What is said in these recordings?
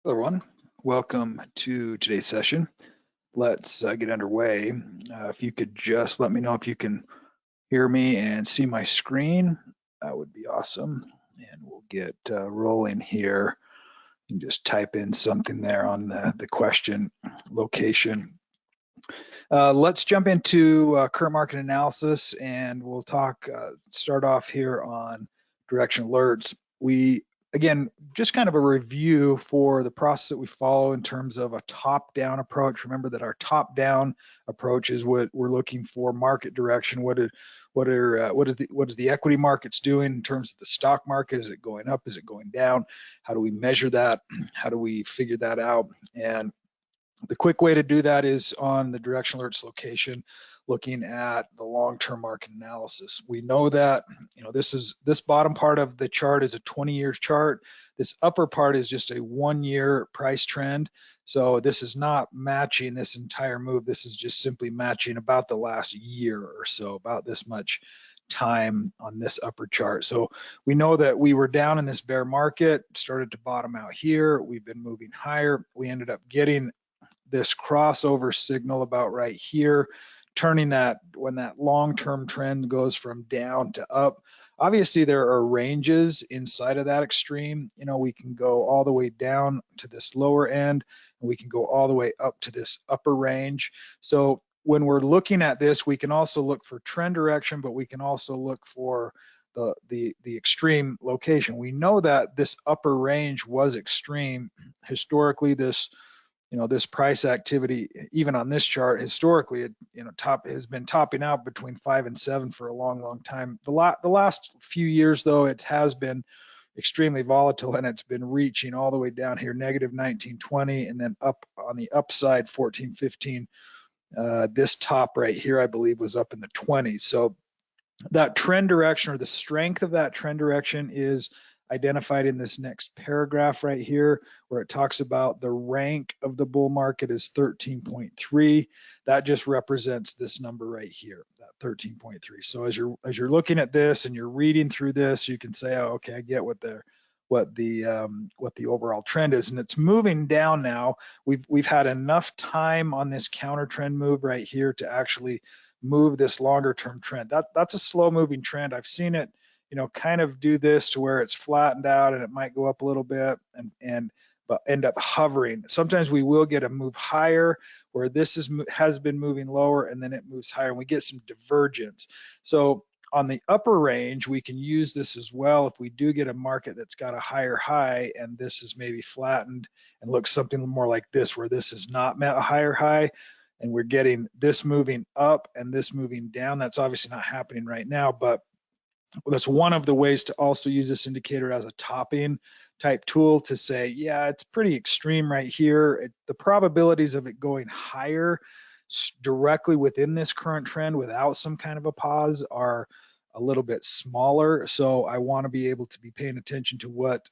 Hello, everyone. Welcome to today's session. Let's get underway. If you could just let me know if you can hear me and see my screen, that would be awesome. And we'll get rolling here. You can just type in something there on the question location. Let's jump into current market analysis, and we'll start off here on direction alerts. Again, just kind of a review for the process that we follow in terms of a top-down approach. Remember that our top-down approach is what we're looking for market direction. What is the equity markets doing in terms of the stock market? Is it going up? Is it going down? How do we measure that? How do we figure that out? And the quick way to do that is on the direction alerts location, looking at the long-term market analysis. We know that, this bottom part of the chart is a 20-year chart. This upper part is just a 1-year price trend. So this is not matching this entire move. This is just simply matching about the last year or so, about this much time on this upper chart. So we know that we were down in this bear market, started to bottom out here. We've been moving higher. We ended up getting this crossover signal about right here, turning that when that long-term trend goes from down to up. Obviously, there are ranges inside of that extreme. We can go all the way down to this lower end, and we can go all the way up to this upper range. So when we're looking at this, we can also look for trend direction, but we can also look for the extreme location. We know that this upper range was extreme. Historically, this price activity, even on this chart, historically, it has been topping out between 5 and 7 for a long time. The last few years, though, it has been extremely volatile, and it's been reaching all the way down here, negative 1920, and then up on the upside, 1415. This top right here, I believe, was up in the 20s. So that trend direction, or the strength of that trend direction, is identified in this next paragraph right here, where it talks about the rank of the bull market is 13.3. That just represents this number right here, that 13.3. So as you're looking at this and you're reading through this, you can say, oh, okay, I get what the overall trend is, and it's moving down now. We've had enough time on this counter trend move right here to actually move this longer term trend. That's a slow moving trend. I've seen it, kind of do this to where it's flattened out and it might go up a little bit but end up hovering. Sometimes we will get a move higher where this has been moving lower and then it moves higher and we get some divergence. So on the upper range, we can use this as well if we do get a market that's got a higher high and this is maybe flattened and looks something more like this, where this has not met a higher high and we're getting this moving up and this moving down. That's obviously not happening right now, but that's one of the ways to also use this indicator as a topping type tool to say, yeah, it's pretty extreme right here. The probabilities of it going higher directly within this current trend without some kind of a pause are a little bit smaller. So I want to be able to be paying attention to what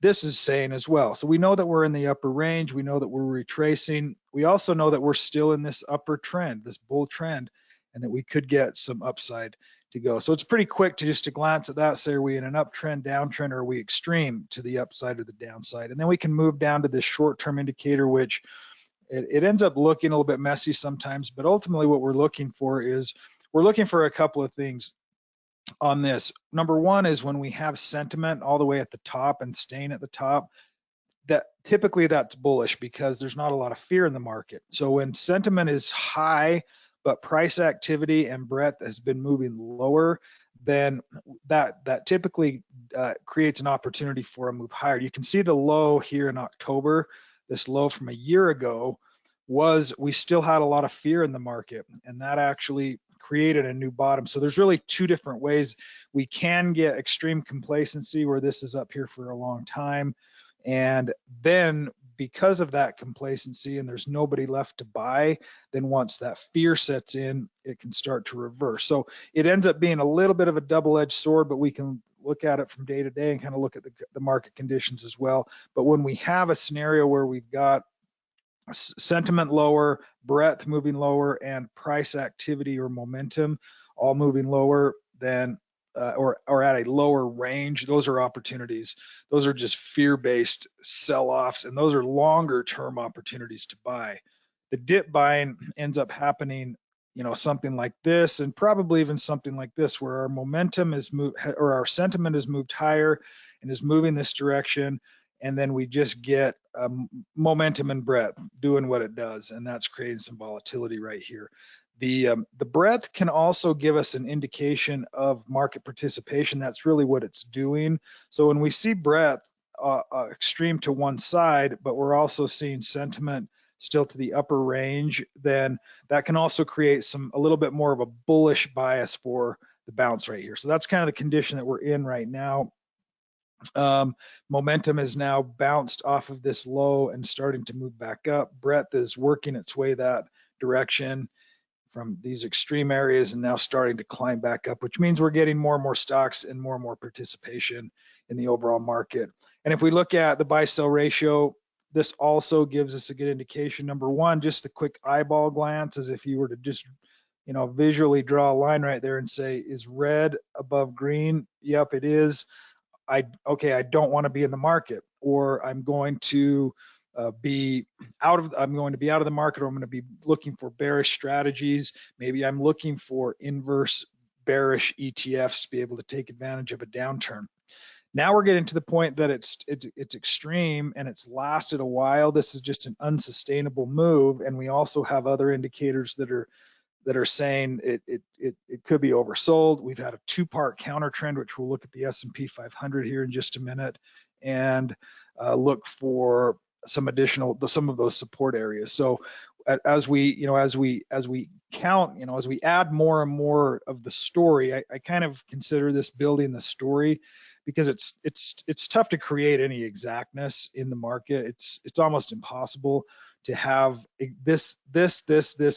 this is saying as well. So we know that we're in the upper range. We know that we're retracing. We also know that we're still in this upper trend, this bull trend, and that we could get some upside to go. So it's pretty quick to glance at that, say, are we in an uptrend, downtrend, or are we extreme to the upside or the downside? And then we can move down to this short-term indicator, which it ends up looking a little bit messy sometimes, but ultimately what we're looking for is we're looking for a couple of things on this. Number one is when we have sentiment all the way at the top and staying at the top, that typically that's bullish because there's not a lot of fear in the market. So when sentiment is high, but price activity and breadth has been moving lower, then that typically creates an opportunity for a move higher. You can see the low here in October, this low from a year ago, we still had a lot of fear in the market, and that actually created a new bottom. So there's really two different ways. We can get extreme complacency where this is up here for a long time, and then because of that complacency and there's nobody left to buy, then once that fear sets in, it can start to reverse. So it ends up being a little bit of a double-edged sword, but we can look at it from day to day and kind of look at the market conditions as well. But when we have a scenario where we've got sentiment lower, breadth moving lower, and price activity or momentum all moving lower, then or at a lower range, those are opportunities. Those are just fear-based sell-offs, and those are longer-term opportunities to buy. The dip buying ends up happening, something like this, and probably even something like this, where our momentum is moved, or our sentiment is moved higher and is moving this direction, and then we just get momentum and breadth doing what it does, and that's creating some volatility right here. The breadth can also give us an indication of market participation. That's really what it's doing. So when we see breadth extreme to one side, but we're also seeing sentiment still to the upper range, then that can also create a little bit more of a bullish bias for the bounce right here. So that's kind of the condition that we're in right now. Momentum is now bounced off of this low and starting to move back up. Breadth is working its way that direction from these extreme areas and now starting to climb back up, which means we're getting more and more stocks and more participation in the overall market. And if we look at the buy-sell ratio, this also gives us a good indication. Number one, just the quick eyeball glance, as if you were to just visually draw a line right there and say, is red above green? Yep, it is. I don't want to be in the market, or I'm going to be out of the market, or I'm going to be looking for bearish strategies. Maybe I'm looking for inverse bearish ETFs to be able to take advantage of a downturn. Now we're getting to the point that it's extreme and it's lasted a while. This is just an unsustainable move, and we also have other indicators that are saying it could be oversold. We've had a two-part counter trend, which we'll look at the S&P 500 here in just a minute, and look for some of those support areas. So as we count, as we add more and more of the story, I kind of consider this building the story, because it's tough to create any exactness in the market. It's almost impossible to have this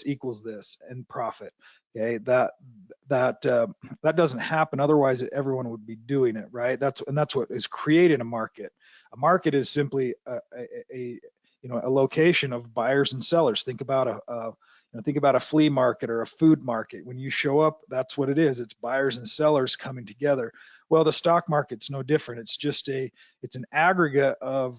equals this and profit. Okay, that doesn't happen. Otherwise, everyone would be doing it, right? That's what is creating a market. A market is simply a location of buyers and sellers. Think about a flea market or a food market. When you show up, that's what it is. It's buyers and sellers coming together. Well, the stock market's no different. It's an aggregate of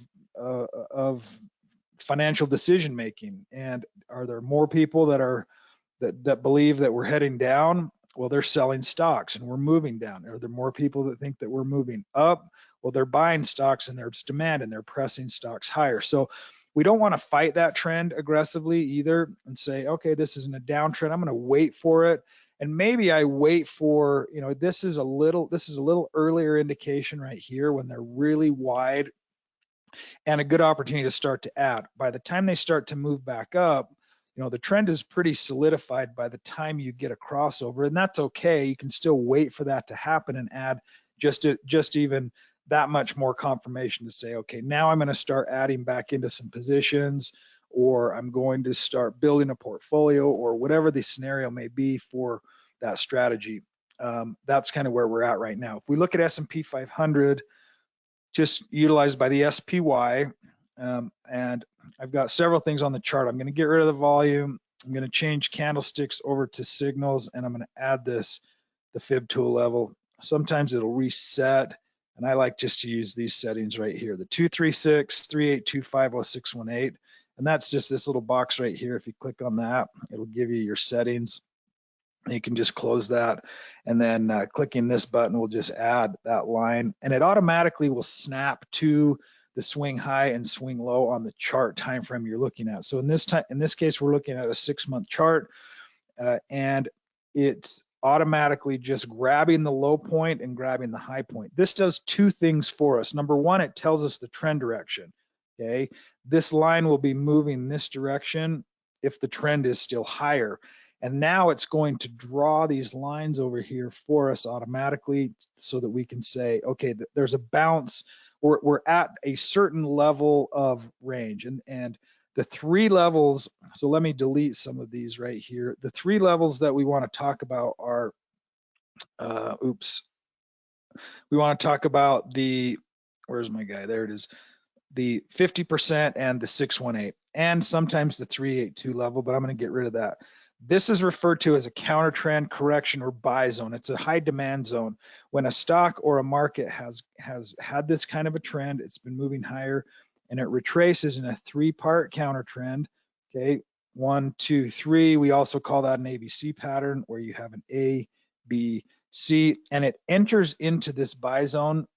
financial decision making. And are there more people that believe that we're heading down? Well, they're selling stocks and we're moving down. Are there more people that think that we're moving up? Well, they're buying stocks and there's demand and they're pressing stocks higher. So we don't want to fight that trend aggressively either and say, okay, this isn't a downtrend, I'm going to wait for it. And maybe I wait for, this is a little earlier indication right here when they're really wide, and a good opportunity to start to add. By the time they start to move back up, the trend is pretty solidified by the time you get a crossover, and that's okay. You can still wait for that to happen and add just even that much more confirmation to say, okay, now I'm going to start adding back into some positions, or I'm going to start building a portfolio, or whatever the scenario may be for that strategy. That's kind of where we're at right now. If we look at S&P 500, just utilized by the SPY, and I've got several things on the chart. I'm going to get rid of the volume. I'm going to change candlesticks over to signals, and I'm going to add the fib to a level. Sometimes it'll reset, and I like just to use these settings right here, the 236, 3825, 0618, and that's just this little box right here. If you click on that, it'll give you your settings. You can just close that, and then clicking this button will just add that line, and it automatically will snap to the swing high and swing low on the chart time frame you're looking at. So in this case, we're looking at a 6-month chart, and it's automatically just grabbing the low point and grabbing the high point. This does two things for us. Number one, it tells us the trend direction. Okay, this line will be moving this direction if the trend is still higher. And now it's going to draw these lines over here for us automatically so that we can say, okay, there's a bounce. We're at a certain level of range. And the three levels, so let me delete some of these right here. The three levels that we want to talk about are, we want to talk about where's my guy? There it is. The 50% and the 618, and sometimes the 382 level, but I'm going to get rid of that. This is referred to as a counter trend correction or buy zone. It's a high demand zone. When a stock or a market has had this kind of a trend, it's been moving higher, and it retraces in a three-part counter trend. Okay, 1, 2, 3. We also call that an ABC pattern, where you have an A, B, C, and it enters into this buy zone.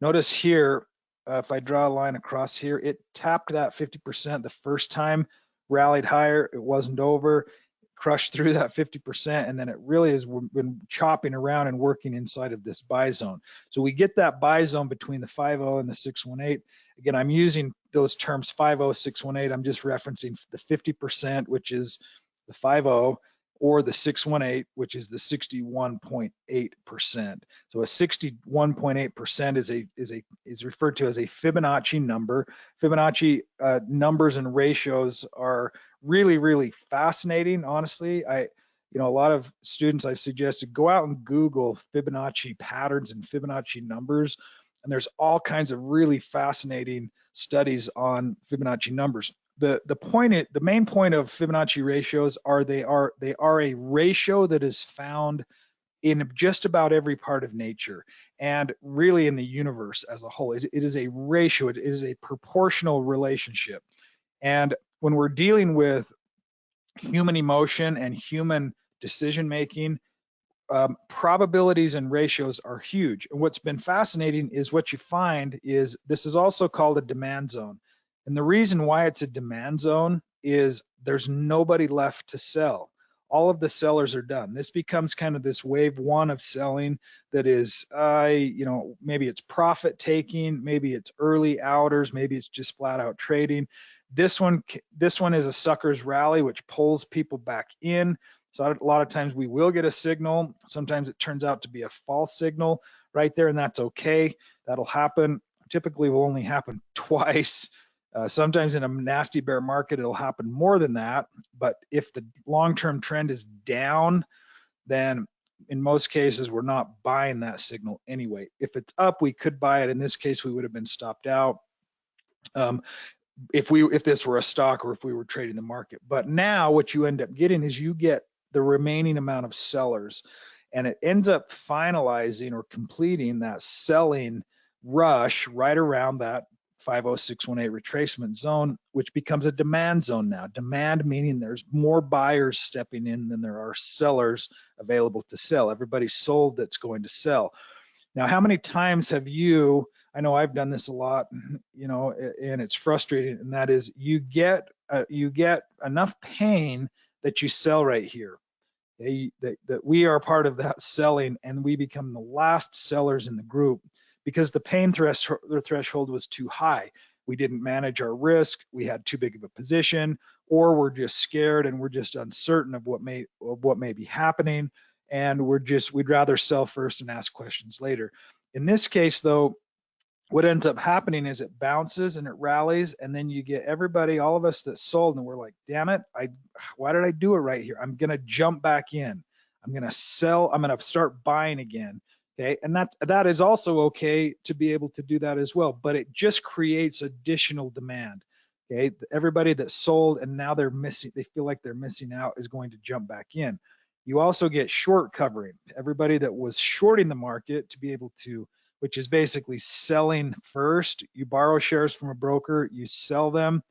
Notice here, if I draw a line across here, it tapped that 50% the first time, rallied higher, it wasn't over, crushed through that 50%, and then it really has been chopping around and working inside of this buy zone. So we get that buy zone between the 5.0 and the 618. Again, I'm using those terms 5.0, 618. I'm just referencing the 50%, which is the 5.0, or the 618, which is the 61.8%. So a 61.8% is referred to as a Fibonacci number. Fibonacci numbers and ratios are really fascinating. Honestly, a lot of students I've suggested go out and Google Fibonacci patterns and Fibonacci numbers, and there's all kinds of really fascinating studies on Fibonacci numbers. The main point of Fibonacci ratios are they are a ratio that is found in just about every part of nature and really in the universe as a whole. It is a ratio. It is a proportional relationship. And when we're dealing with human emotion and human decision making, probabilities and ratios are huge. And what's been fascinating is what you find is this is also called a demand zone. And the reason why it's a demand zone is there's nobody left to sell. All of the sellers are done. This becomes kind of this wave one of selling that is, maybe it's profit taking, maybe it's early outers, maybe it's just flat out trading. This one is a sucker's rally, which pulls people back in. So a lot of times we will get a signal. Sometimes it turns out to be a false signal right there, and that's okay. That'll happen. Typically will only happen twice. Sometimes in a nasty bear market, it'll happen more than that. But if the long-term trend is down, then in most cases, we're not buying that signal anyway. If it's up, we could buy it. In this case, we would have been stopped out. If this were a stock or if we were trading the market. But now what you end up getting is you get the remaining amount of sellers, and it ends up finalizing or completing that selling rush right around that 50618 retracement zone, which becomes a demand zone now. Demand meaning there's more buyers stepping in than there are sellers available to sell. Everybody's sold that's going to sell. Now, how many times have you, I know I've done this a lot, and it's frustrating, and that is you get enough pain that you sell right here. That we are part of that selling, and we become the last sellers in the group because the pain threshold was too high. We didn't manage our risk, we had too big of a position, or we're just scared and we're just uncertain of what may be happening, and we'd rather sell first and ask questions later. In this case, though, what ends up happening is it bounces and it rallies, and then you get everybody, all of us that sold, and we're like, damn it, why did I do it right here? I'm gonna jump back in. I'm gonna sell, I'm gonna start buying again. Okay, and that is also okay to be able to do that as well, but it just creates additional demand. Okay, everybody that sold and now they feel like they're missing out is going to jump back in. You also get short covering. Everybody that was shorting the market to be able to, which is basically selling first. You borrow shares from a broker, you sell them,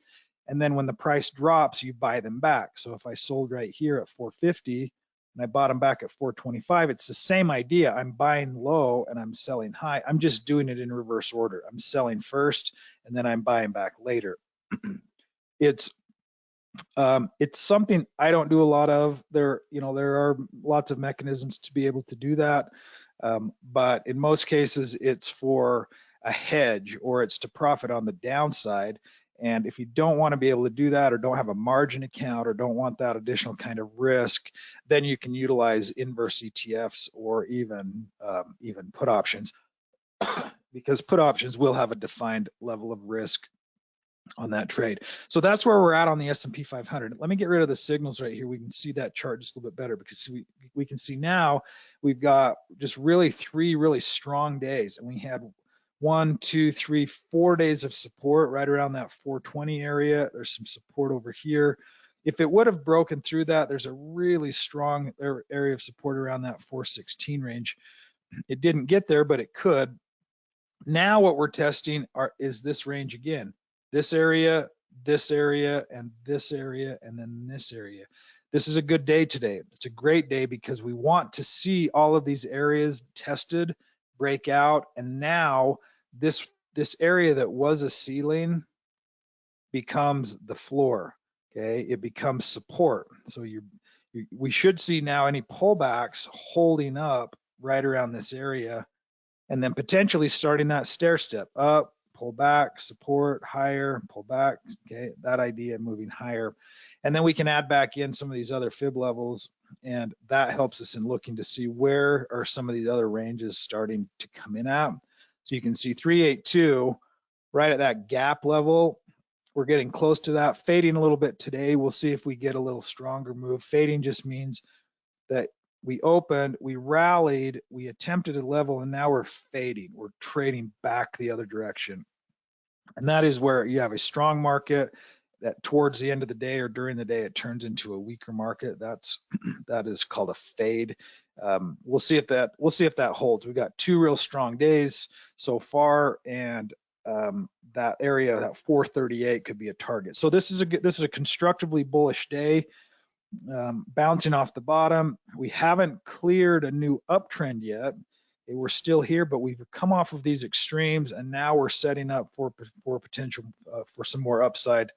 and then when the price drops, you buy them back. So if I sold right here at 450 and I bought them back at 425, it's the same idea. I'm buying low and I'm selling high. I'm just doing it in reverse order. I'm selling first and then I'm buying back later. It's something I don't do a lot of. There are lots of mechanisms to be able to do that. But in most cases, it's for a hedge or it's to profit on the downside. And if you don't want to be able to do that, or don't have a margin account, or don't want that additional kind of risk, then you can utilize inverse ETFs or even put options, because put options will have a defined level of risk on that trade. So that's where we're at on the S&P 500. Let me get rid of the signals right here. We can see that chart just a little bit better, because we can see now we've got just really 3 really strong days, and we had 1, 2, 3, 4 days of support right around that 420 area. There's some support over here. If it would have broken through that, there's a really strong area of support around that 416 range. It didn't get there, but it could. Now what we're testing is this range again. This area, and this area, and then this area. This is a good day today. It's a great day because we want to see all of these areas tested, break out, and now this area that was a ceiling becomes the floor. Okay, it becomes support. So we should see now any pullbacks holding up right around this area, and then potentially starting that stair step up, pull back, support, higher, pull back. Okay, that idea of moving higher. And then we can add back in some of these other fib levels, and that helps us in looking to see where are some of these other ranges starting to come in at. So you can see 382 right at that gap level. We're getting close to that, fading a little bit today. We'll see if we get a little stronger move. Fading just means that we opened, we rallied, we attempted a level, and now we're fading. We're trading back the other direction. And that is where you have a strong market that towards the end of the day or during the day, it turns into a weaker market. That is called a fade. We'll see if that holds. We got 2 real strong days so far, and that area, that 438, could be a target. So this is a constructively bullish day. Bouncing off the bottom. We haven't cleared a new uptrend yet. We're still here, but we've come off of these extremes, and now we're setting up for potential for some more upside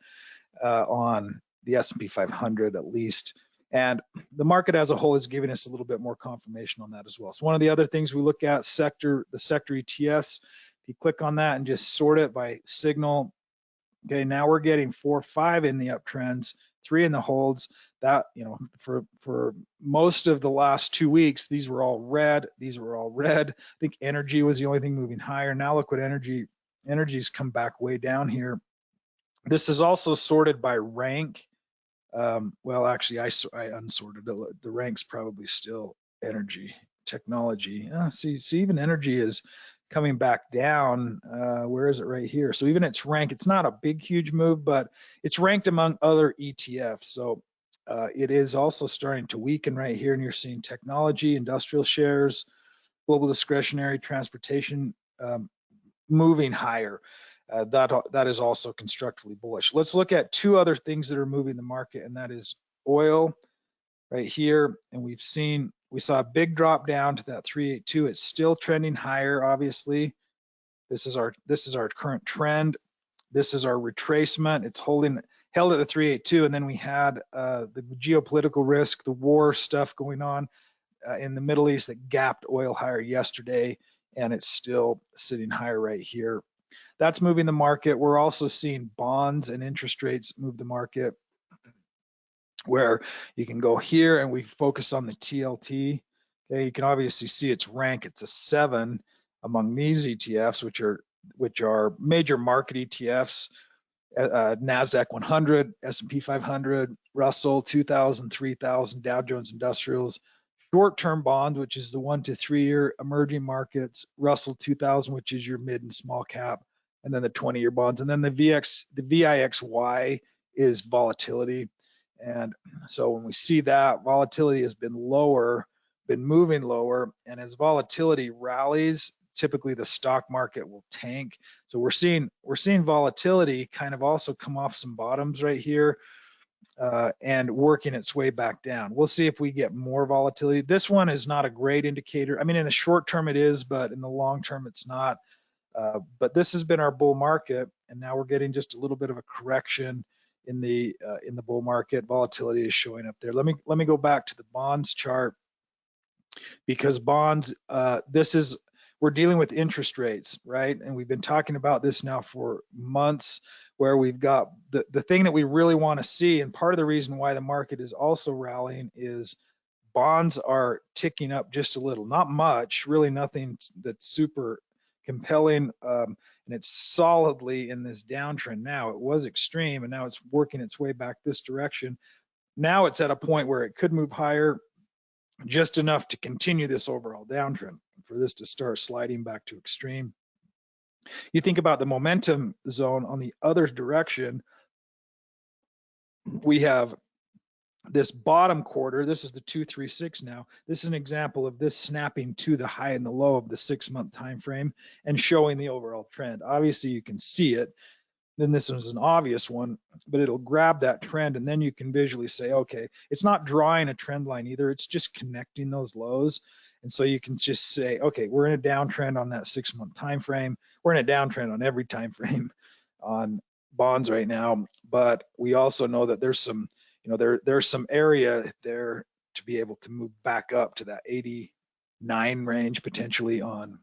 on the S&P 500 at least. And the market as a whole is giving us a little bit more confirmation on that as well. So one of the other things we look at, the sector ETFs. If you click on that and just sort it by signal, okay, now we're getting 4, 5 in the uptrends, 3 in the holds. That, for most of the last 2 weeks, these were all red. These were all red. I think energy was the only thing moving higher. Now look what energy's come back way down here. This is also sorted by rank. Well, actually, I unsorted it. The rank's probably still energy, technology. See, even energy is coming back down. Where is it? Right here. So even its rank, it's not a big, huge move, but it's ranked among other ETFs. So it is also starting to weaken right here, and you're seeing technology, industrial shares, global discretionary, transportation moving higher. That is also constructively bullish. Let's look at 2 other things that are moving the market, and that is oil right here. And we saw a big drop down to that 382. It's still trending higher, obviously. This is our current trend. This is our retracement. It's held at the 382, and then we had the geopolitical risk, the war stuff going on in the Middle East that gapped oil higher yesterday, and it's still sitting higher right here. That's moving the market. We're also seeing bonds and interest rates move the market, where you can go here and we focus on the TLT. Okay, you can obviously see its rank. It's a 7 among these ETFs, which are major market ETFs. NASDAQ 100, S&P 500, Russell 2000, 3000, Dow Jones Industrials, short-term bonds, which is the 1 to 3 year emerging markets, Russell 2000, which is your mid and small cap, and then the 20-year bonds, and then the VIXY is volatility. And so when we see that, volatility has been moving lower, and as volatility rallies, typically the stock market will tank. So we're seeing volatility kind of also come off some bottoms right here and working its way back down. We'll see if we get more volatility. This one is not a great indicator. I mean, in the short term it is, but in the long term it's not. But this has been our bull market, and now we're getting just a little bit of a correction in the bull market. Volatility is showing up there. Let me go back to the bonds chart, because bonds, we're dealing with interest rates, right? And we've been talking about this now for months, where we've got the thing that we really want to see, and part of the reason why the market is also rallying is bonds are ticking up just a little, not much, really nothing that's super compelling, and it's solidly in this downtrend now. It was extreme, and now it's working its way back this direction. Now it's at a point where it could move higher, just enough to continue this overall downtrend, for this to start sliding back to extreme. You think about the momentum zone on the other direction, we have this bottom quarter, this is the 236 now. This is an example of this snapping to the high and the low of the 6-month time frame and showing the overall trend. Obviously, you can see it. Then this is an obvious one, but it'll grab that trend, and then you can visually say, okay, it's not drawing a trend line either. It's just connecting those lows. And so you can just say, okay, we're in a downtrend on that 6-month time frame. We're in a downtrend on every time frame on bonds right now. But we also know that there's some, there's some area there to be able to move back up to that 89 range potentially on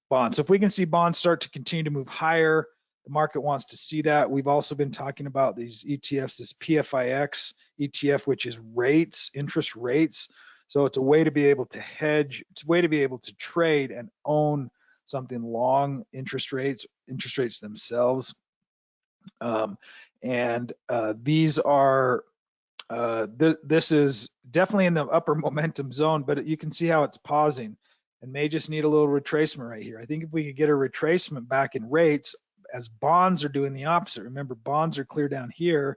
bonds. So if we can see bonds start to continue to move higher, the market wants to see that. We've also been talking about these ETFs, this PFIX ETF, which is rates, interest rates. So it's a way to be able to hedge. It's a way to be able to trade and own something long interest rates themselves. These are, this is definitely in the upper momentum zone, but you can see how it's pausing and may just need a little retracement right here. I think if we could get a retracement back in rates, as bonds are doing the opposite. Remember, bonds are clear down here.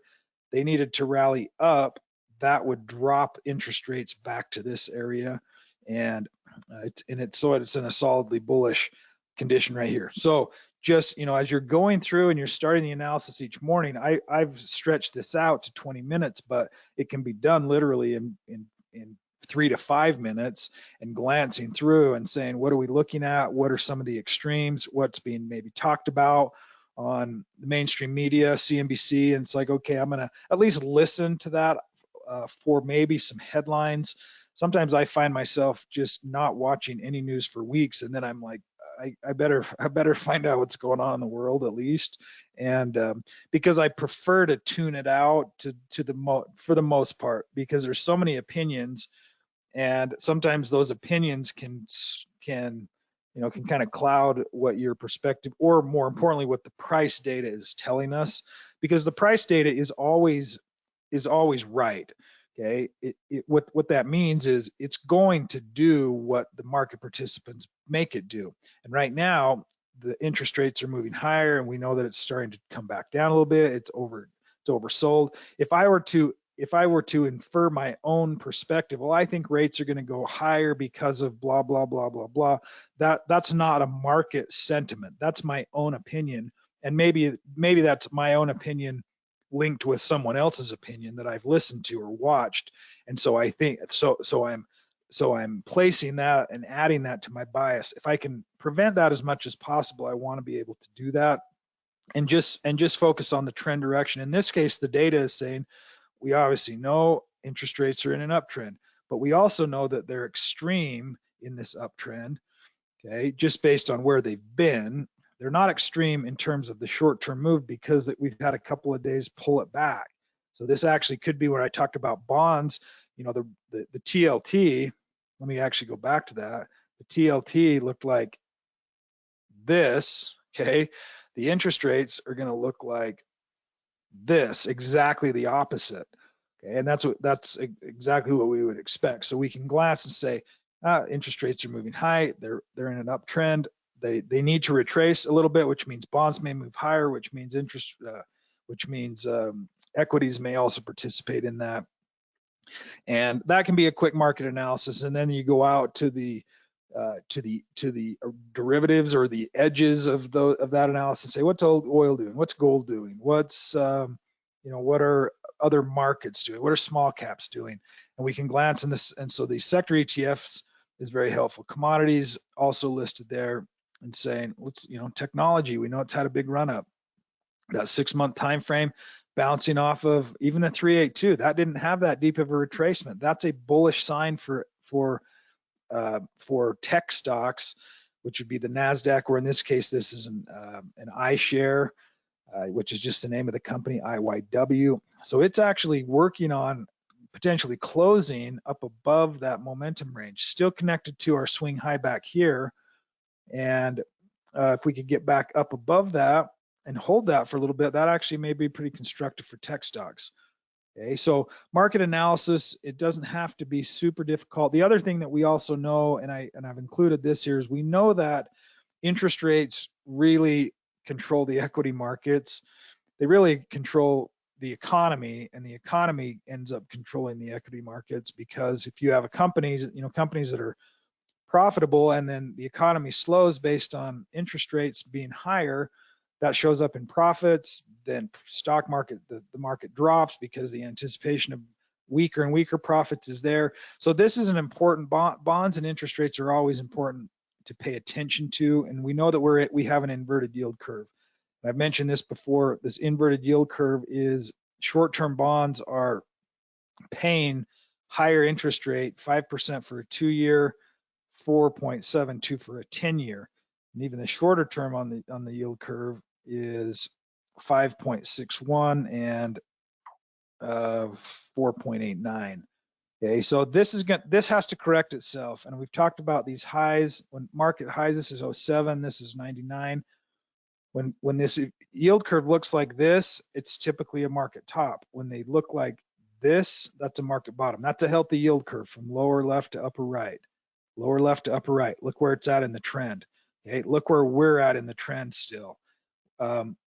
They needed to rally up. That would drop interest rates back to this area, and it's in a solidly bullish condition right here. So just, as you're going through and you're starting the analysis each morning, I've stretched this out to 20 minutes, but it can be done literally in 3 to 5 minutes, and glancing through and saying, what are we looking at? What are some of the extremes? What's being maybe talked about on the mainstream media, CNBC? And it's like, okay, I'm gonna at least listen to that for maybe some headlines. Sometimes I find myself just not watching any news for weeks, and then I'm like, I better find out what's going on in the world at least, and because I prefer to tune it out for the most part, because there's so many opinions, and sometimes those opinions can kind of cloud what your perspective, or more importantly, what the price data is telling us, because the price data is always right. Okay, what that means is it's going to do what the market participants make it do. And right now, the interest rates are moving higher, and we know that it's starting to come back down a little bit. It's oversold. If I were to infer my own perspective, well, I think rates are going to go higher because of blah blah blah blah blah. That's not a market sentiment. That's my own opinion, and maybe that's my own opinion linked with someone else's opinion that I've listened to or watched. And so I think I'm placing that and adding that to my bias. If I can prevent that as much as possible, I want to be able to do that, and just focus on the trend direction. In this case, the data is saying, we obviously know interest rates are in an uptrend, but we also know that they're extreme in this uptrend, okay, just based on where they've been. They're not extreme in terms of the short-term move, because we've had a couple of days pull it back. So this actually could be, when I talked about bonds, the TLT, let me actually go back to that. The TLT looked like this, okay? The interest rates are going to look like this, exactly the opposite. Okay, and that's exactly what we would expect. So we can glance and say, interest rates are moving high. They're in an uptrend. They need to retrace a little bit, which means bonds may move higher, which means equities may also participate in that. And that can be a quick market analysis. And then you go out to the derivatives or the edges of that analysis. Say, what's oil doing? What's gold doing? What's what are other markets doing? What are small caps doing? And we can glance in this. And so the sector ETFs is very helpful. Commodities also listed there, and saying, technology, we know it's had a big run up. That 6-month time frame, bouncing off of even a 382, that didn't have that deep of a retracement. That's a bullish sign for tech stocks, which would be the NASDAQ, or in this case, this is an iShare, which is just the name of the company, IYW. So it's actually working on potentially closing up above that momentum range, still connected to our swing high back here. And if we could get back up above that and hold that for a little bit, that actually may be pretty constructive for tech stocks. Okay, so market analysis, it doesn't have to be super difficult. The other thing that we also know, and I've included this here, is we know that interest rates really control the equity markets. They really control the economy, and the economy ends up controlling the equity markets, because if you have companies that are profitable and then the economy slows based on interest rates being higher, that shows up in profits. Then stock market, the market drops because the anticipation of weaker and weaker profits is there. So this is an important bonds, and interest rates are always important to pay attention to. And we know that we have an inverted yield curve. I've mentioned this before. This inverted yield curve is short-term bonds are paying higher interest rate, 5% for a 2-year, 4.72 for a 10-year. And even the shorter term on the yield curve is 5.61 and 4.89. Okay, so this has to correct itself, and we've talked about these highs. When market highs, this is 07, this is 99. When this yield curve looks like this, it's typically a market top. When they look like this, that's a market bottom. That's a healthy yield curve from lower left to upper right. Lower left to upper right. Look where it's at in the trend. Okay, look where we're at in the trend still.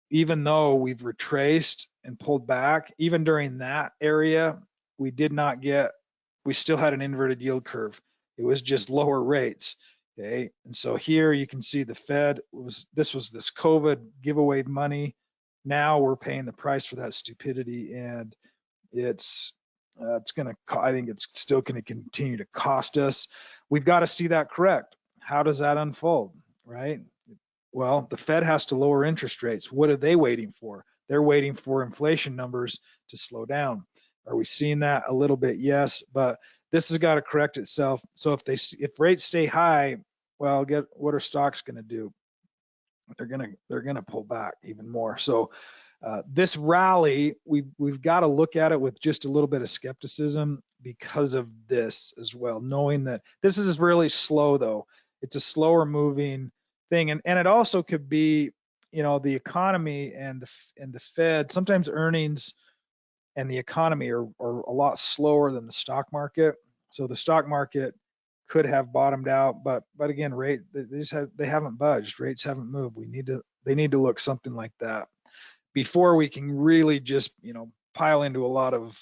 Even though we've retraced and pulled back, even during that area, we still had an inverted yield curve. It was just lower rates. Okay, and so here you can see the Fed this was this COVID giveaway money. Now we're paying the price for that stupidity, and it's gonna. I think it's still going to continue to cost us. We've got to see that correct. How does that unfold, right? Well, the Fed has to lower interest rates. What are they waiting for? They're waiting for inflation numbers to slow down. Are we seeing that a little bit? Yes, but this has got to correct itself. So if rates stay high, well, what are stocks going to do? They're gonna pull back even more. So this rally, we've got to look at it with just a little bit of skepticism because of this as well, knowing that this is really slow though. It's a slower moving thing, and it also could be, the economy and the Fed. Sometimes earnings and the economy are a lot slower than the stock market. So the stock market could have bottomed out, but again, they haven't budged. Rates haven't moved. They need to look something like that before we can really just pile into a lot of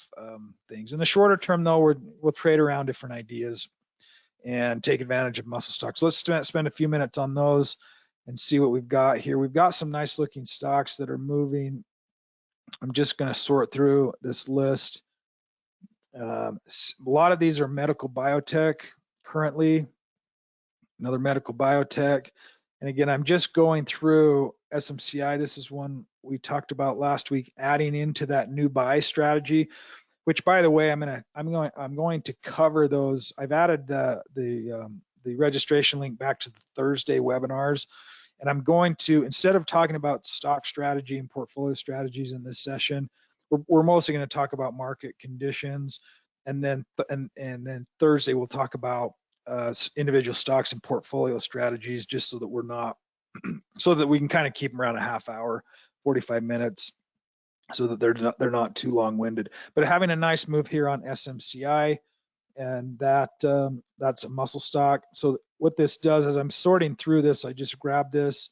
things. In the shorter term, though, we'll trade around different ideas and take advantage of muscle stocks. So let's spend a few minutes on those and see what we've got here. We've got some nice looking stocks that are moving. I'm just going to sort through this list. A lot of these are medical biotech currently, another medical biotech. And again, I'm just going through SMCI. This is one we talked about last week, adding into that new buy strategy, which, by the way, I'm going to cover those. I've added the registration link back to the Thursday webinars, and I'm going to, instead of talking about stock strategy and portfolio strategies in this session, we're mostly going to talk about market conditions, and then Thursday we'll talk about individual stocks and portfolio strategies, just so that we're not, so that we can kind of keep them around a half hour, 45 minutes, so that they're not too long-winded. But having a nice move here on SMCI, and that's a muscle stock. So what this does is, I'm sorting through this, I just grab this,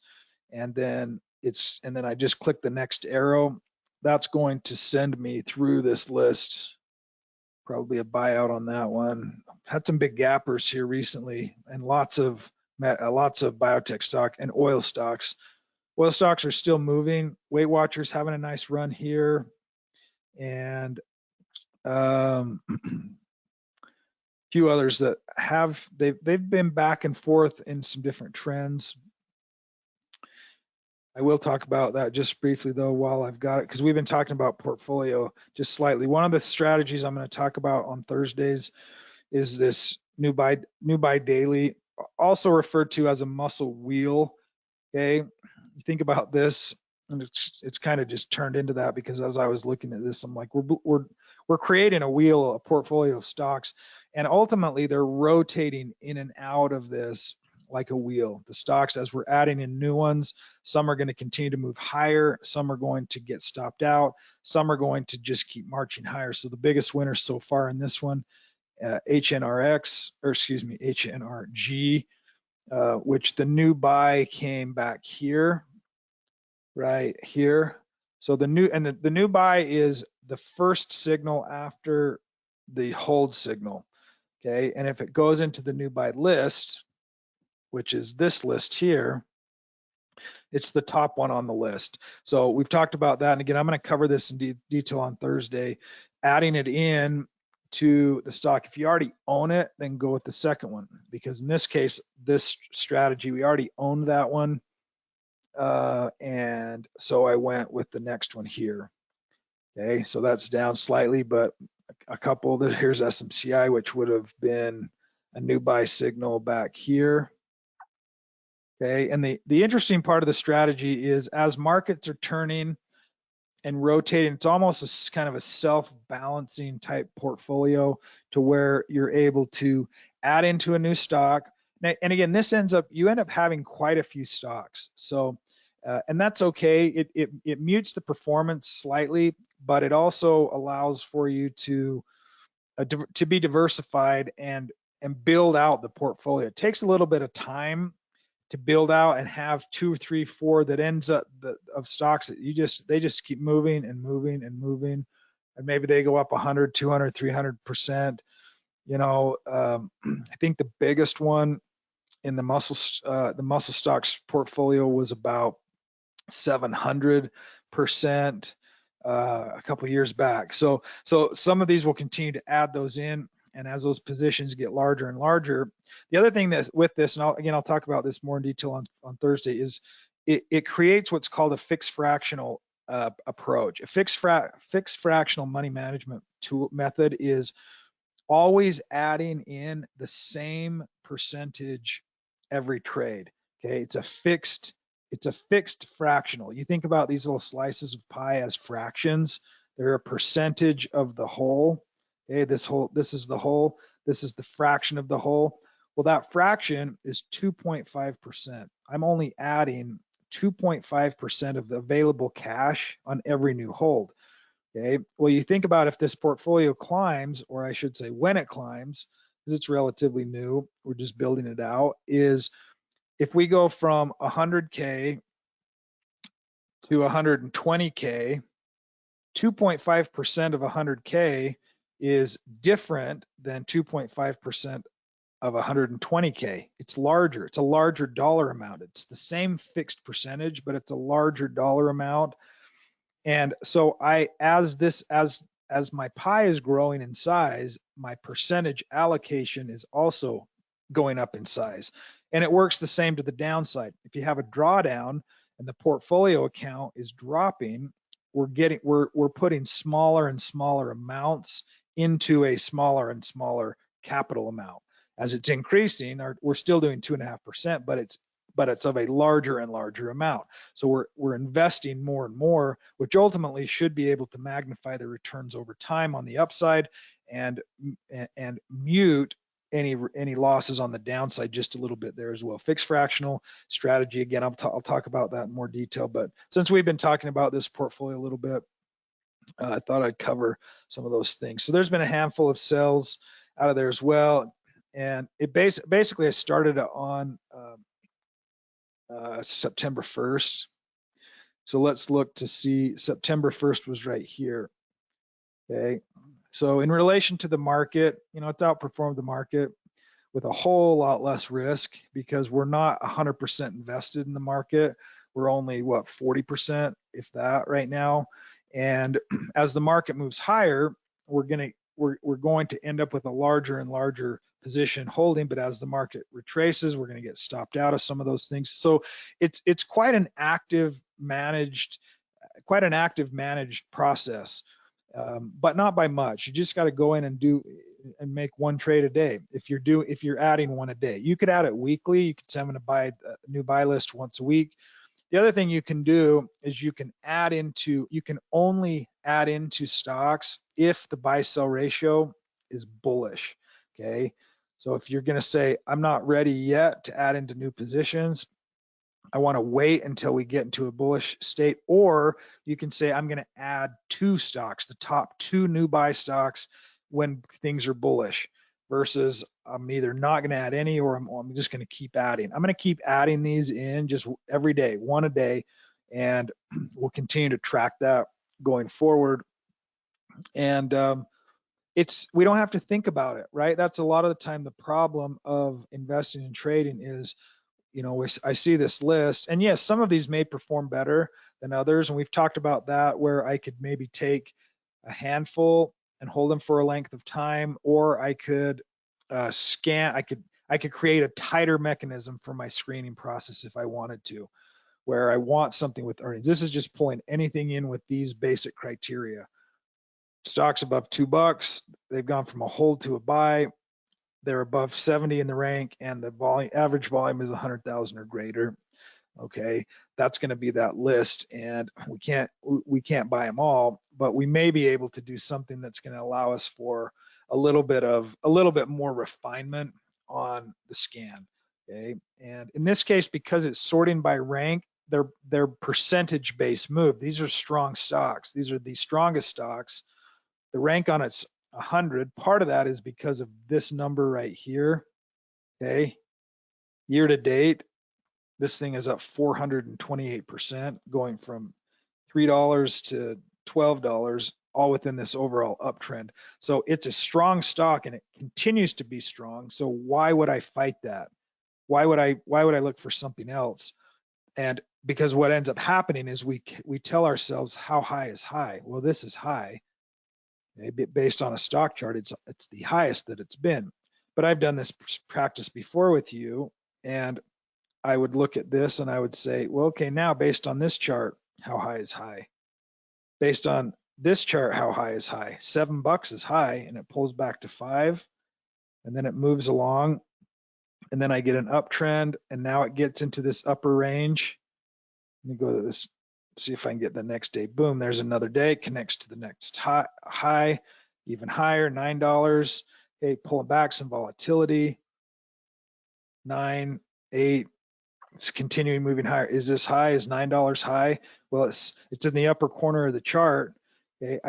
and then I just click the next arrow. That's going to send me through this list. Probably a buyout on that one. Had some big gappers here recently, and lots of biotech stock and oil stocks. Oil stocks are still moving. Weight Watchers having a nice run here, and few others that they've been back and forth in some different trends. I will talk about that just briefly though while I've got it, because we've been talking about portfolio just slightly. One of the strategies I'm going to talk about on Thursdays is this new buy daily, also referred to as a muscle wheel. Okay, you think about this, and it's kind of just turned into that, because as I was looking at this, I'm like, we're creating a wheel, a portfolio of stocks, and ultimately they're rotating in and out of this like a wheel. The stocks, as we're adding in new ones, some are going to continue to move higher, some are going to get stopped out, some are going to just keep marching higher. So the biggest winner so far in this one, HNRG, which the new buy came back here, right here. So the new buy is the first signal after the hold signal. Okay, and if it goes into the new buy list, which is this list here, it's the top one on the list. So we've talked about that. And again, I'm going to cover this in detail on Thursday, adding it in to the stock. If you already own it, then go with the second one, because in this case, this strategy, we already owned that one. And so I went with the next one here. Okay, so that's down slightly, but a couple that here's SMCI, which would have been a new buy signal back here. Okay, and the interesting part of the strategy is as markets are turning and rotating, it's almost a kind of a self-balancing type portfolio to where you're able to add into a new stock. And again, this you end up having quite a few stocks. So, and that's okay. It mutes the performance slightly, but it also allows for you to be diversified and build out the portfolio. It takes a little bit of time to build out and have 2, 3, 4 that ends up of stocks that they just keep moving and moving and moving, and maybe they go up 100, 200, 300%. You know, I think the biggest one in the muscle stocks portfolio was about 700% a couple of years back. So some of these will continue to add those in. And as those positions get larger and larger, the other thing that with this, and I'll talk about this more in detail on Thursday, is it creates what's called a fixed fractional approach. A fixed fractional money management tool method is always adding in the same percentage every trade. Okay, it's a fixed fractional. You think about these little slices of pie as fractions. They're a percentage of the whole. Okay, this is the whole, this is the fraction of the whole. Well, that fraction is 2.5%. I'm only adding 2.5% of the available cash on every new hold. Okay, well, you think about if this portfolio climbs, or I should say when it climbs, because it's relatively new, we're just building it out, is if we go from 100K to 120K, 2.5% of 100K is different than 2.5% of 120K. It's larger. It's a larger dollar amount. It's the same fixed percentage, but it's a larger dollar amount. And so as my pie is growing in size, my percentage allocation is also going up in size. And it works the same to the downside. If you have a drawdown and the portfolio account is dropping, we're putting smaller and smaller amounts into a smaller and smaller capital amount. As it's increasing, we're still doing 2.5%, but it's of a larger and larger amount. So we're investing more and more, which ultimately should be able to magnify the returns over time on the upside and mute any losses on the downside just a little bit there as well. Fixed fractional strategy, again, I'll talk about that in more detail, but since we've been talking about this portfolio a little bit, I thought I'd cover some of those things. So there's been a handful of sells out of there as well, and it basically I started on September 1st. So let's look to see, September 1st was right here. Okay, so in relation to the market, it's outperformed the market with a whole lot less risk because we're not 100% invested in the market. We're only 40%, if that, right now. And as the market moves higher, we're going to end up with a larger and larger position holding, but as the market retraces, we're going to get stopped out of some of those things. So it's quite an active managed process, but not by much. You just got to go in and make one trade a day. If you're adding one a day, you could add it weekly. You could say I'm going to buy a new buy list once a week. The other thing you can do is you can only add into stocks if the buy sell ratio is bullish. Okay, so if you're going to say I'm not ready yet to add into new positions, I want to wait until we get into a bullish state, or you can say I'm going to add 2 stocks, the top 2 new buy stocks when things are bullish, versus I'm either not going to add any or I'm just going to keep adding. I'm going to keep adding these in just every day, one a day, and we'll continue to track that going forward. And we don't have to think about it, right? That's a lot of the time the problem of investing and trading is, I see this list, and yes, some of these may perform better than others, and we've talked about that, where I could maybe take a handful and hold them for a length of time, or I could scan. I could create a tighter mechanism for my screening process if I wanted to, where I want something with earnings. This is just pulling anything in with these basic criteria. Stocks above $2, they've gone from a hold to a buy. They're above 70 in the rank, and the average volume is 100,000 or greater. Okay, that's going to be that list, and we can't buy them all, but we may be able to do something that's going to allow us for a little bit more refinement on the scan. Okay, and in this case, because it's sorting by rank, they're percentage based move. These are strong stocks. These are the strongest stocks. The rank on it's 100. Part of that is because of this number right here. Okay, year to date, this thing is up 428%, going from $3 to $12, all within this overall uptrend. So it's a strong stock, and it continues to be strong. So why would I fight that? Why would I look for something else? And because what ends up happening is we tell ourselves how high is high. Well, this is high. Based on a stock chart, it's the highest that it's been. But I've done this practice before with you, and I would look at this and I would say, well, okay, now based on this chart, how high is high? Based on this chart, how high is high? $7 is high, and it pulls back to 5, and then it moves along, and then I get an uptrend, and now it gets into this upper range. Let me go to this, see if I can get the next day. Boom, there's another day, connects to the next high, even higher, $9. Okay, pulling back, some volatility, 9, 8, it's continuing moving higher. Is this high? Is $9 high? Well, it's in the upper corner of the chart. Okay,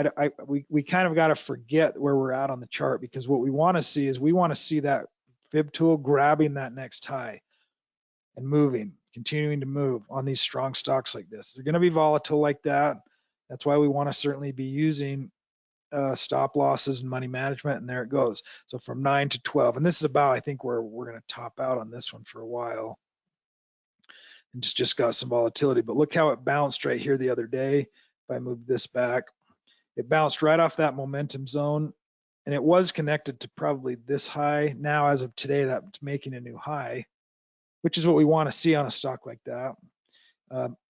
we kind of got to forget where we're at on the chart, because what we want to see is we want to see that fib tool grabbing that next high and moving, continuing to move on these strong stocks like this. They're going to be volatile like that. That's why we want to certainly be using stop losses and money management, and there it goes. So from 9 to 12, and this is about, I think, where we're going to top out on this one for a while. And just got some volatility, but look how it bounced right here the other day. If I move this back, it bounced right off that momentum zone, and it was connected to probably this high. Now, as of today, that's making a new high, which is what we want to see on a stock like that,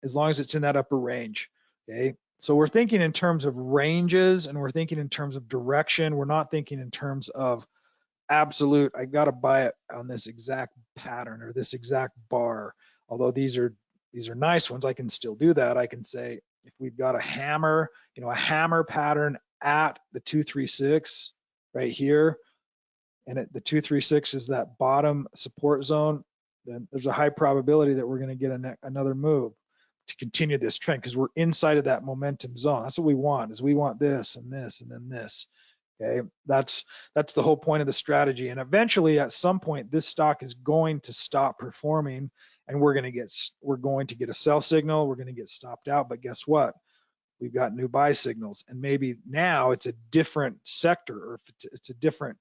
as long as it's in that upper range. Okay, so we're thinking in terms of ranges, and we're thinking in terms of direction. We're not thinking in terms of absolute, I got to buy it on this exact pattern or this exact bar. Although these are nice ones, I can still do that. I can say, if we've got a hammer, a hammer pattern at the 236 right here, and the 236 is that bottom support zone, then there's a high probability that we're going to get another move to continue this trend, because we're inside of that momentum zone. That's what we want, is we want this and this and then this. Okay, that's the whole point of the strategy. And eventually, at some point, this stock is going to stop performing, and we're going to get a sell signal. We're going to get stopped out. But guess what? We've got new buy signals, and maybe now it's a different sector, or if it's a different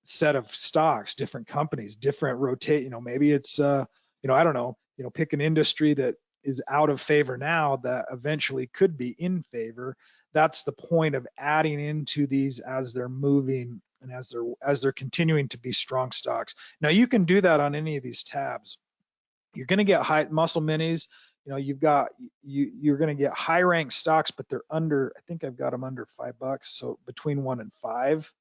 set of stocks, different companies, different rotate. Maybe it's I don't know. Pick an industry that is out of favor now that eventually could be in favor. That's the point of adding into these as they're moving and as they're continuing to be strong stocks. Now you can do that on any of these tabs. You're going to get high muscle minis. You're going to get high ranked stocks, but they're under, I think I've got them under $5, so between 1 and 5.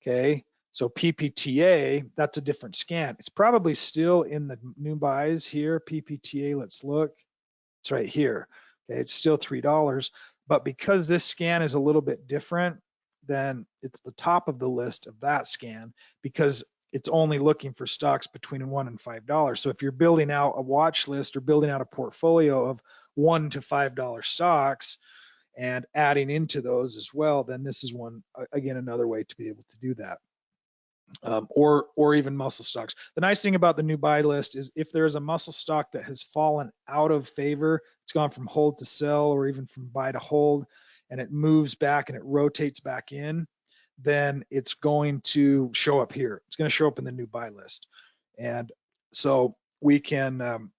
Okay, so PPTA, that's a different scan. It's probably still in the new buys here. PPTA, let's look. It's right here. Okay, it's still $3, but because this scan is a little bit different, then it's the top of the list of that scan, because it's only looking for stocks between $1 and $5. So if you're building out a watch list or building out a portfolio of $1 to $5 stocks and adding into those as well, then this is one, again, another way to be able to do that. or even muscle stocks. The nice thing about the new buy list is if there's a muscle stock that has fallen out of favor, it's gone from hold to sell or even from buy to hold, and it moves back and it rotates back in, then it's going to show up here. It's going to show up in the new buy list. And so we can,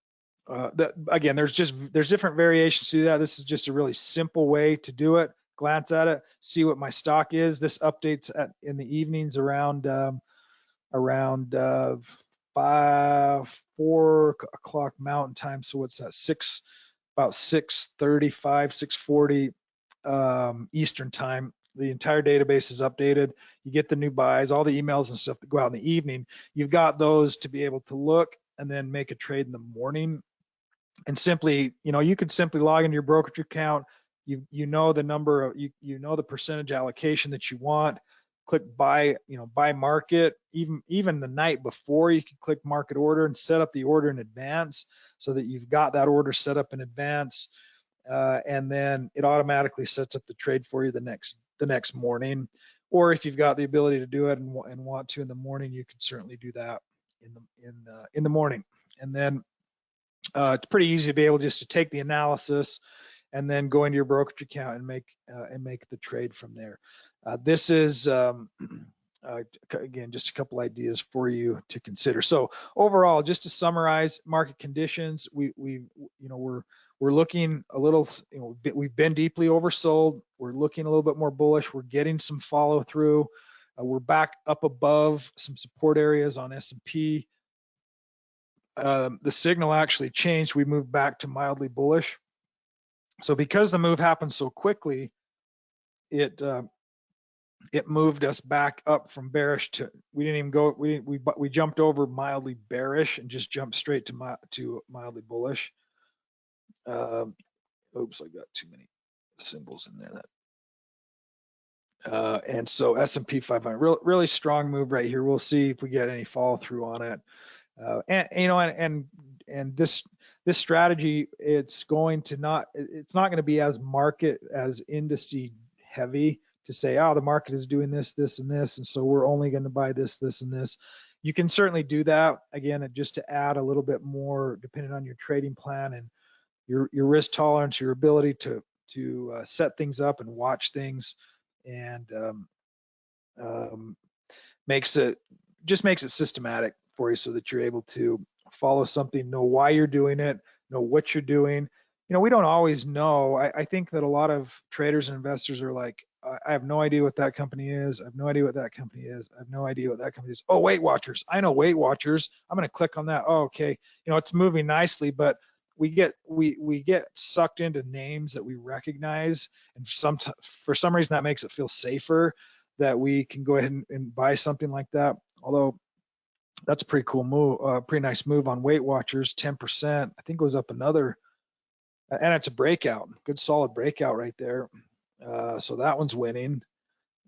again, there's different variations to that. This is just a really simple way to do it. Glance at it, see what my stock is. This updates in the evenings around 4 o'clock Mountain Time. So what's that? About 6:35, 6:40 Eastern Time. The entire database is updated. You get the new buys, all the emails and stuff that go out in the evening. You've got those to be able to look and then make a trade in the morning. And simply, you could simply log into your brokerage account. You know the number of, you know the percentage allocation that you want. Click buy, buy market. Even the night before, you can click market order and set up the order in advance so that you've got that order set up in advance. And then it automatically sets up the trade for you the next morning. Or if you've got the ability to do it and want to in the morning, you can certainly do that in the morning. And then it's pretty easy to be able just to take the analysis and then go into your brokerage account and make the trade from there. This is again just a couple ideas for you to consider. So overall, just to summarize market conditions, we're looking a little, we've been deeply oversold. We're looking a little bit more bullish. We're getting some follow through. We're back up above some support areas on S&P. The signal actually changed. We moved back to mildly bullish. So because the move happened so quickly, it moved us back up from bearish to, we didn't even go, we jumped over mildly bearish and just jumped straight to mildly bullish. Oops, I got too many symbols in there. And so S&P 500, really strong move right here. We'll see if we get any follow through on it. And this strategy, it's not going to be as market as indice heavy to say, oh, the market is doing this, and this, and so we're only going to buy this, and this. You can certainly do that, again, just to add a little bit more depending on your trading plan and your risk tolerance, your ability to set things up and watch things, and makes it systematic for you so that you're able to follow something, know why you're doing it, know what you're doing. We don't always know. I think that a lot of traders and investors are like, I have no idea what that company is. I have no idea what that company is. I have no idea what that company is. Oh, Weight Watchers. I know Weight Watchers. I'm going to click on that. Oh, okay. It's moving nicely, but we get sucked into names that we recognize, and for some reason that makes it feel safer that we can go ahead and buy something like that. Although that's a pretty cool move, pretty nice move on Weight Watchers, 10%. I think it was up another, and it's a breakout, good solid breakout right there. So that one's winning,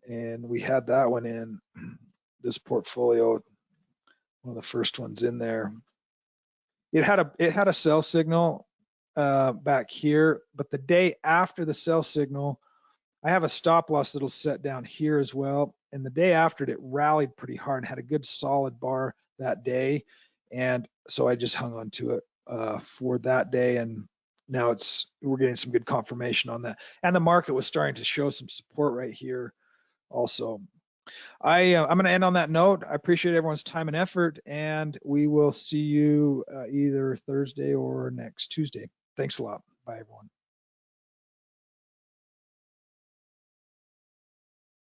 and we had that one in this portfolio, one of the first ones in there. It had a sell signal back here, but the day after the sell signal, I have a stop loss that'll set down here as well. And the day after it rallied pretty hard and had a good solid bar that day. And so I just hung on to it for that day. And now we're getting some good confirmation on that. And the market was starting to show some support right here also. I'm going to end on that note. I appreciate everyone's time and effort, and we will see you either Thursday or next Tuesday. Thanks a lot. Bye, everyone.